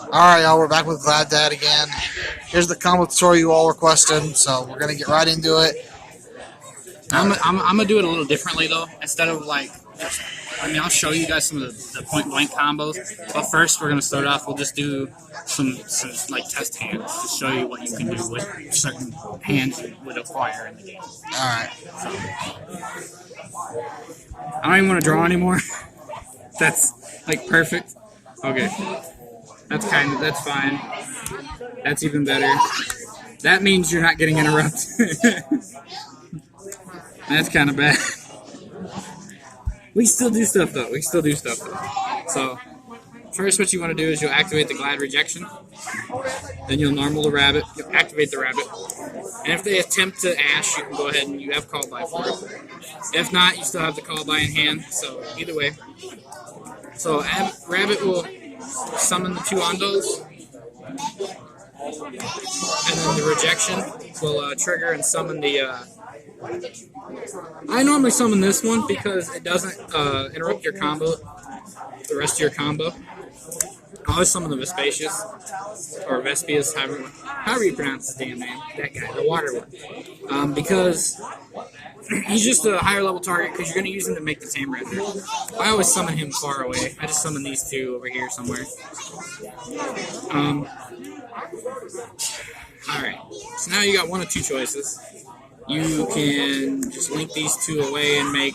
Alright, y'all, we're back with Glad Dad again. Here's the combo tutorial you all requested, so we're gonna get right into it. I'm gonna do it a little differently though. Instead of like, I'll show you guys some of the point blank combos. But first, we're gonna start off. We'll just do some like test hands to show you what you can do with certain hands you would acquire in the game. Alright. I don't even want to draw anymore. That's like perfect. Okay, that's fine. That's even better. That means you're not getting interrupted. That's kind of bad. We still do stuff though. So, first what you want to do is you'll activate the Glad rejection. Then you'll normal the rabbit. You'll activate the rabbit. And if they attempt to ash, you can go ahead and you have call by for it. If not, you still have the call by in hand. So, either way. So, rabbit will summon the two Ondos. And then the rejection will trigger and summon the... I normally summon this one because it doesn't interrupt your combo, the rest of your combo. I always summon the Vespasius, or Vespius, however you pronounce his damn name. That guy, the water one. Because he's just a higher level target because you're going to use him to make the Tame Render. I always summon him far away. I just summon these two over here somewhere. Alright, so now you got one of two choices. You can just link these two away and make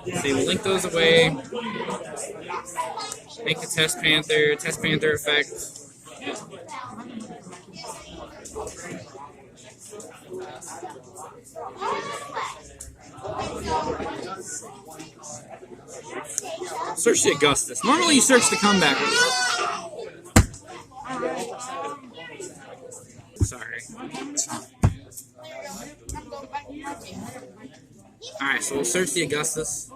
so you link those away, make the Test Panther effect. Search the Augustus. Normally you search the comeback. Sorry. Alright, so we'll search the Augustus.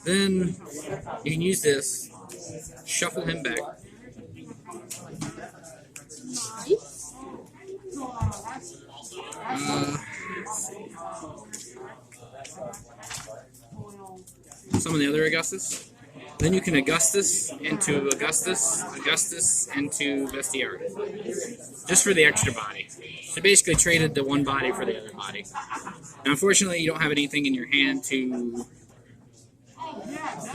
Then you can use this. Shuffle him back. Some of the other Augustus. Then you can Augustus into Augustus into Vestiaire. Just for the extra body. So basically traded the one body for the other body. Now unfortunately you don't have anything in your hand to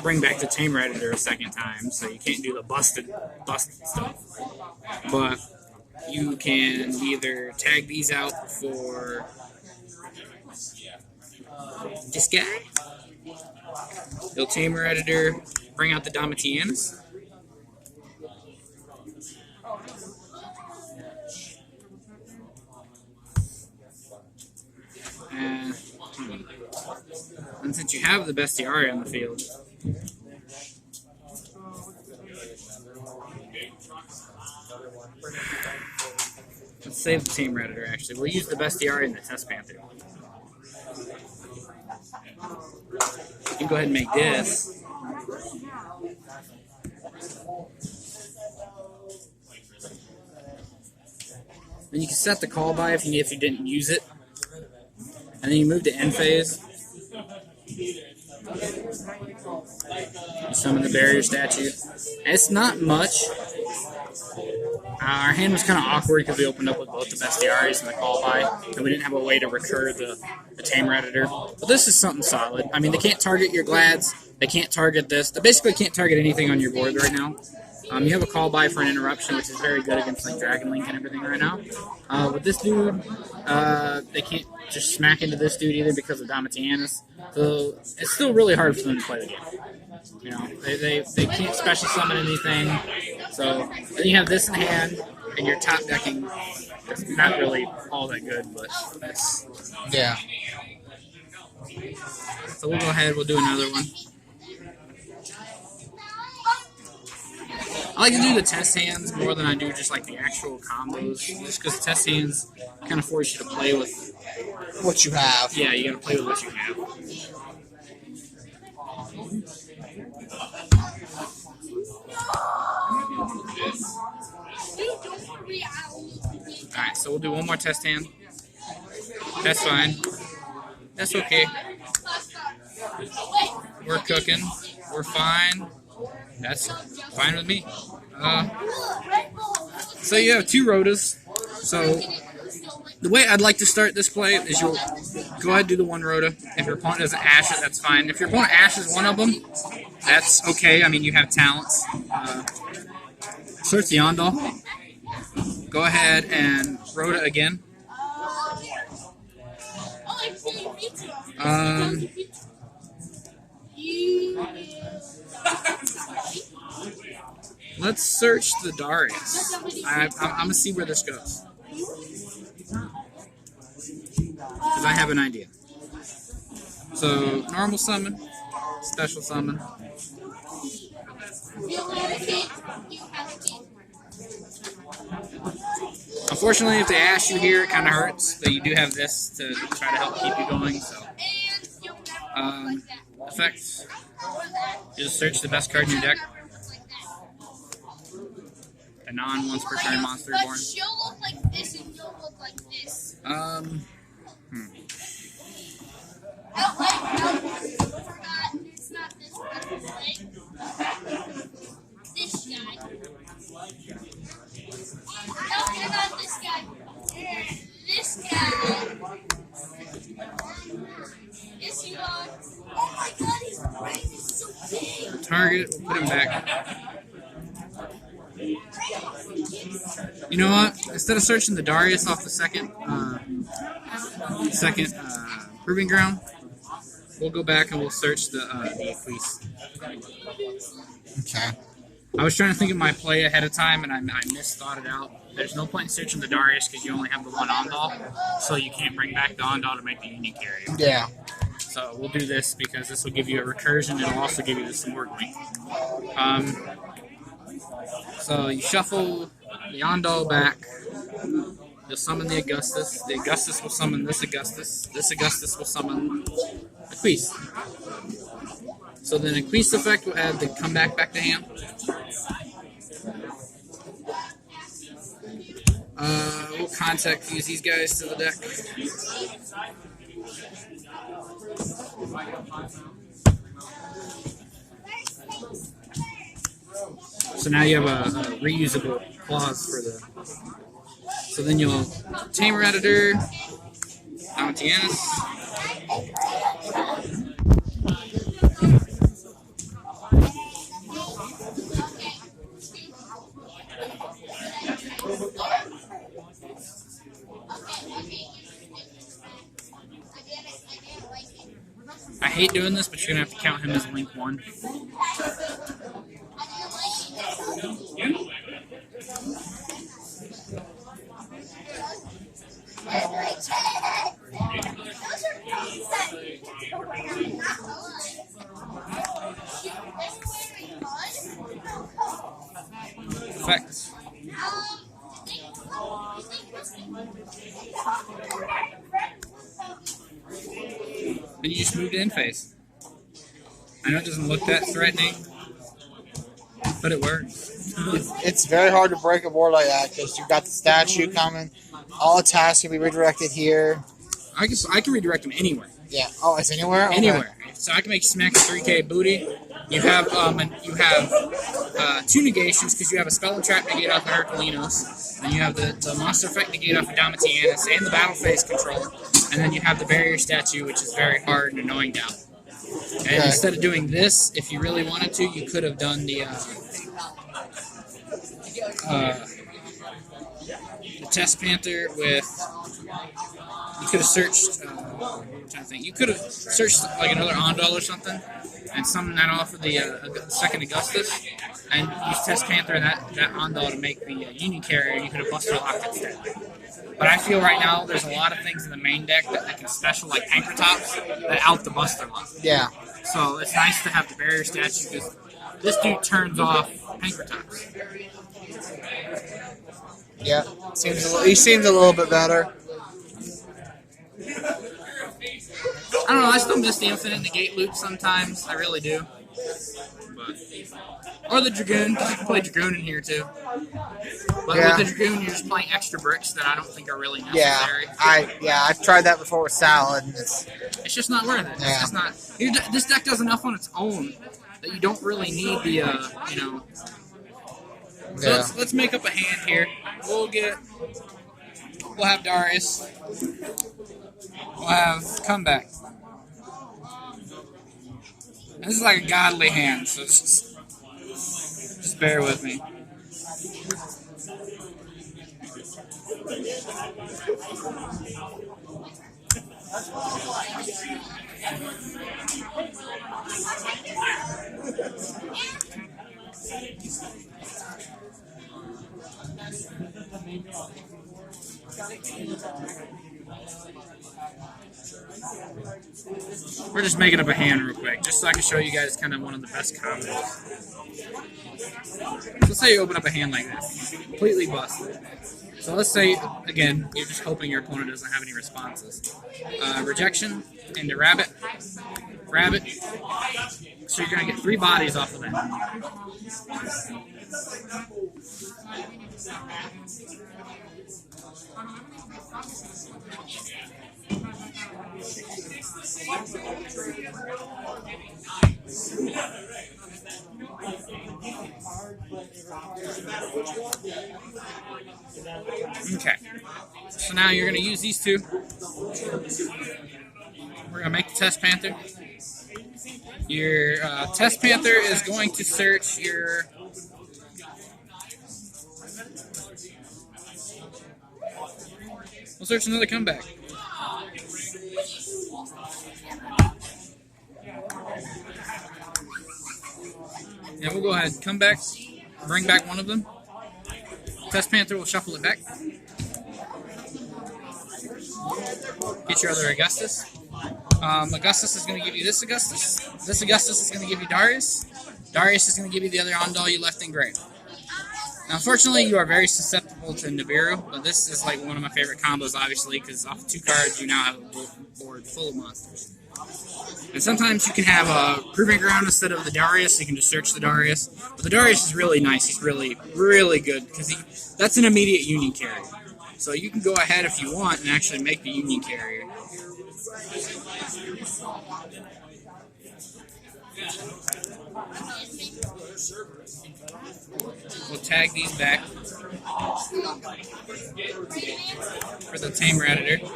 bring back the Tame Render a second time, so you can't do the busted stuff. But you can either tag these out for this guy. You'll Tamer Editor, bring out the Domitianus. And since you have the Bestiaria in the field, let's save the Tamer Editor actually. We'll use the Bestiaria and the Test Panther. You can go ahead and make this. Then you can set the call by if you didn't use it. And then you move to end phase. You summon the barrier statue. It's not much. Our hand was kind of awkward because we opened up with both the Bestiaries and the call by, and we didn't have a way to recur the Tamer Editor. But this is something solid. I mean, they can't target your Glads. They can't target this. They basically can't target anything on your board right now. You have a call by for an interruption, which is very good against like Dragon Link and everything right now. With this dude, they can't just smack into this dude either because of Domitianus. So it's still really hard for them to play the game. You know, they can't special summon anything. So then you have this in hand, and your top decking is not really all that good, but yeah. So we'll go ahead. We'll do another one. I like to do the test hands more than I do just like the actual combos, just because test hands kind of force you to play with what you have. Yeah, you gotta play with what you have. Alright, so we'll do one more test hand. That's fine. That's okay. We're cooking. We're fine. That's fine with me. So you have 2 rotas. So the way I'd like to start this play is you'll go ahead and do the 1 rota. If your opponent doesn't ash it, that's fine. If your opponent ashes one of them, that's okay. I mean, you have talents. Search the Ondal. Go ahead and rota again. Let's search the Darius. I'm going to see where this goes. Because I have an idea. So, normal summon, special summon. Unfortunately, if they ash you here, it kind of hurts, but you do have this to try to help keep you going. So, effect. You just search the best card in your deck. A non-once per turn monster born. But she'll look like this and you'll look like this. Forgot, it's not this one, right? This guy. No, not this guy. This guy. Yes, you are. Oh my god, his brain is so big. Target, we'll put him back. You know what? Instead of searching the Darius off the second proving ground, we'll go back and we'll search the Equise. Okay. I was trying to think of my play ahead of time, and I misthought it out. There's no point in searching the Darius because you only have the 1 Ondal, so you can't bring back the Ondal to make the unique carrier. Yeah. So we'll do this because this will give you a recursion. It'll also give you some work link. So you shuffle the Ondal back. You'll summon the Augustus. The Augustus will summon this Augustus. This Augustus will summon Equise. So then Equise effect will add the comeback back to hand. We'll contact fuse these guys to the deck. So now you have a reusable clause for the. So then you'll Tamer Editor, Domitianus. I hate doing this, but you're gonna have to count him as link 1. Effect. And you just moved to end phase. I know it doesn't look that threatening, but it works. It's very hard to break a board like that because you've got the statue coming. All attacks can be redirected here. I can redirect them anywhere. Yeah. Oh, it's anywhere? Okay. Anywhere. So I can make Smack a 3K booty. You have 2 negations because you have a Spell and Trap negate off of Herculinos. Then you have the Monster Effect negate off of Domitianus and the Battle Phase control. And then you have the Barrier Statue, which is very hard and annoying down. And instead of doing this, if you really wanted to, you could have done the Test Panther with. You could have searched. I'm trying to think. You could have searched like another Ondal or something, and summoned that off of the second Augustus, and use Test Panther and that Ondal to make the Union Carrier. You could have Buster Locked instead. But I feel right now there's a lot of things in the main deck that can special, like Anchor Tops, that out the Buster Lock. Yeah. So it's nice to have the Barrier Statue because this dude turns off Anchor Tops. Yeah. He seems a little bit better. I don't know, I still miss the Infinite Negate loop sometimes. I really do. But Or the Dragoon. You can play Dragoon in here too. But Yeah. with the Dragoon, you're just playing extra bricks that I don't think are really Yeah, necessary. I've tried that before with Salad, and It's just not worth it. Yeah. It's just not. This deck does enough on its own that you don't really need the, you know. So yeah. let's make up a hand here. We'll have Darius. We'll have Comeback. And this is like a godly hand, so just bear with me. We're just making up a hand real quick, just so I can show you guys kind of one of the best combos. So let's say you open up a hand like this, completely busted. So let's say, again, you're just hoping your opponent doesn't have any responses. Rejection into Rabbit. Rabbit. So you're going to get 3 bodies off of that. Okay. So now you're going to use these 2. We're going to make the Test Panther. Your Test Panther is going to search your... We'll search another Comeback. And we'll go ahead, Comeback, bring back one of them. Test Panther will shuffle it back. Get your other Augustus. Augustus is going to give you this Augustus. This Augustus is going to give you Darius. Darius is going to give you the other Ondal you left engraved. Now, unfortunately, you are very susceptible to Nibiru, but this is like one of my favorite combos, obviously, because off of 2 cards, you now have a board full of monsters. And sometimes you can have a Proving Ground instead of the Darius, so you can just search the Darius. But the Darius is really nice. He's really, really good, because that's an immediate Union carrier. So you can go ahead if you want and actually make the Union carrier. We'll tag these back for the Tame Radiator.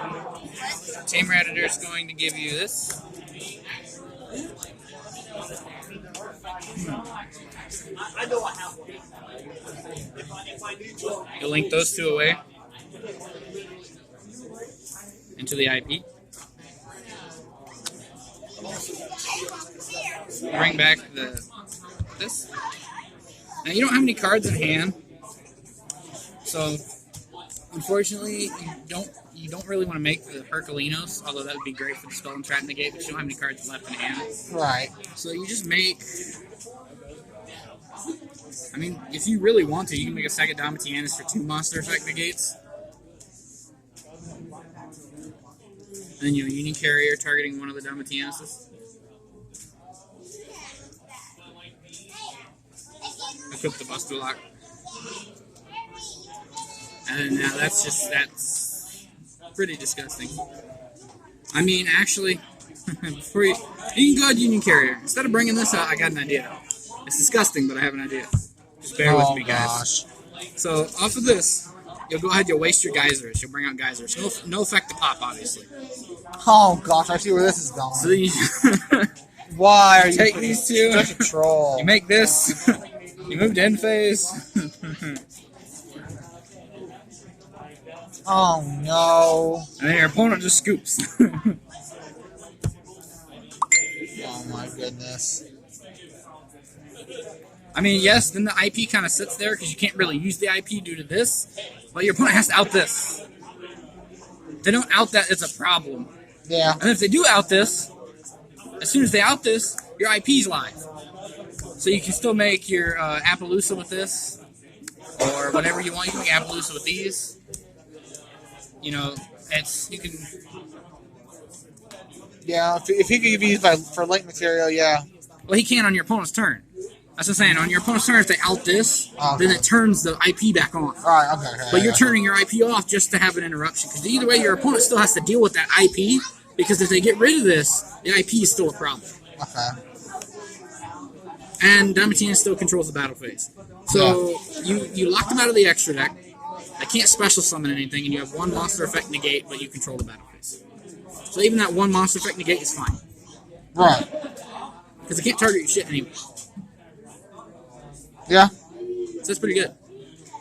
Tame Radiator is going to give you this. You'll link those 2 away into the IP. Bring back this. Now you don't have any cards in hand, so unfortunately you don't really want to make the Herculinos, although that would be great for the Spell and Trap Negate, but you don't have any cards left in hand. Right. So you just make. I mean, if you really want to, you can make a second Domitianus for 2 monster effect negates. And then you have a Union Carrier targeting one of the Domitianuses. Equip the Buster Lock. And now that's pretty disgusting. I mean, actually, before you can go ahead Union Carrier. Instead of bringing this out, I got an idea. It's disgusting, but I have an idea. Just bear with me, guys. Gosh. So, off of this, you'll go ahead, you'll waste your geysers. You'll bring out geysers. No effect to pop, obviously. Oh, gosh, I see where this is going. So then you Why are you take these 2. Such a troll. You make this. You move to end phase. Oh, no. And then your opponent just scoops. Oh, my goodness. I mean, yes, then the IP kind of sits there because you can't really use the IP due to this, but your opponent has to out this. If they don't out that, it's a problem. Yeah. And if they do out this, as soon as they out this, your IP's live. So you can still make your Appaloosa with this, or whatever you want. You can make Appaloosa with these. You know, you can. Yeah, if he could be used for link material, yeah. Well, he can on your opponent's turn. That's what I'm saying. On your opponent's turn, if they out this, Okay. then it turns the IP back on. Alright, okay. But you're turning your IP off just to have an interruption. Because either way, your opponent still has to deal with that IP. Because if they get rid of this, the IP is still a problem. Okay. And Diamantine still controls the battle phase. So you lock them out of the extra deck. They can't special summon anything, and you have one monster effect negate, but you control the battle phase. So even that one monster effect negate is fine. Right. Because it can't target your shit anyway. Yeah. So that's pretty good.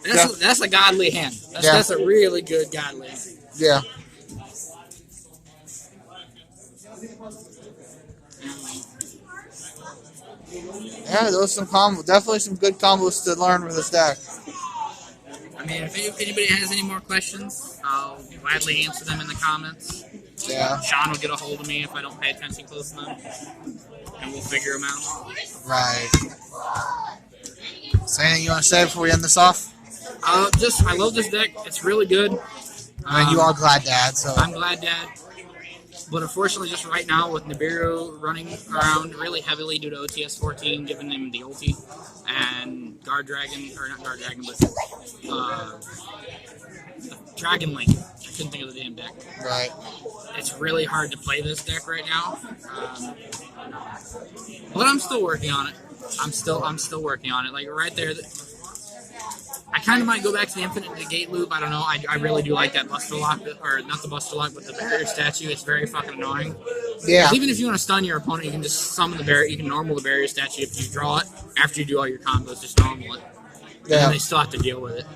That's a godly hand. That's a really good godly hand. Yeah. Yeah, those some definitely some good combos to learn with this deck. I mean, if anybody has any more questions, I'll gladly answer them in the comments. Yeah. Sean will get a hold of me if I don't pay attention close enough, and we'll figure them out. Right. So anything you want to say before we end this off? I love this deck. It's really good. I mean, you are Glad Dad, so. I'm Glad Dad. But unfortunately, just right now, with Nibiru running around really heavily due to OTS 14, giving him the ulti, and Guard Dragon, or not Guard Dragon, but Dragon Link. I couldn't think of the damn deck. Right. It's really hard to play this deck right now. But I'm still working on it. I'm still working on it. Like right there, I kind of might go back to the Infinite Negate loop. I don't know. I really do like that Buster Lock, or not the Buster Lock, but the barrier statue. It's very fucking annoying. Yeah. Even if you want to stun your opponent, you can just summon the barrier. You can normal the barrier statue if you draw it after you do all your combos. Just normal it. And then they still have to deal with it.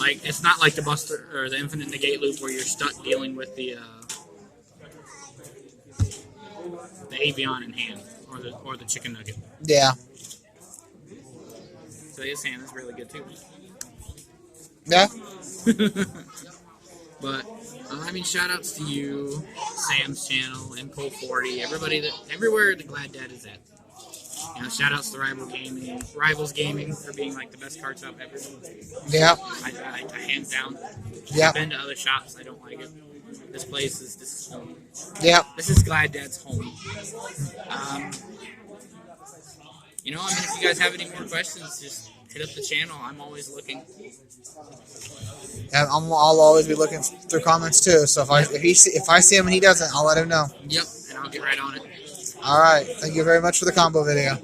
Like it's not like the Buster or the Infinite Negate loop where you're stuck dealing with the Avion in hand or the Chicken Nugget. Yeah. So his hand is really good too. Yeah. But I mean, shout outs to you, Sam's channel, Impo 40, everywhere the Glad Dad is at. You know, shout outs to Rivals Gaming for being like the best card shop ever. Yeah. I hands down. Yeah. I've been to other shops, I don't like it. This is home. Yeah. This is Glad Dad's home. You know, I mean, if you guys have any more questions, just hit up the channel. I'm always looking. And I'll always be looking through comments too. So if I see him and he doesn't, I'll let him know. Yep, and I'll get right on it. All right. Thank you very much for the combo video.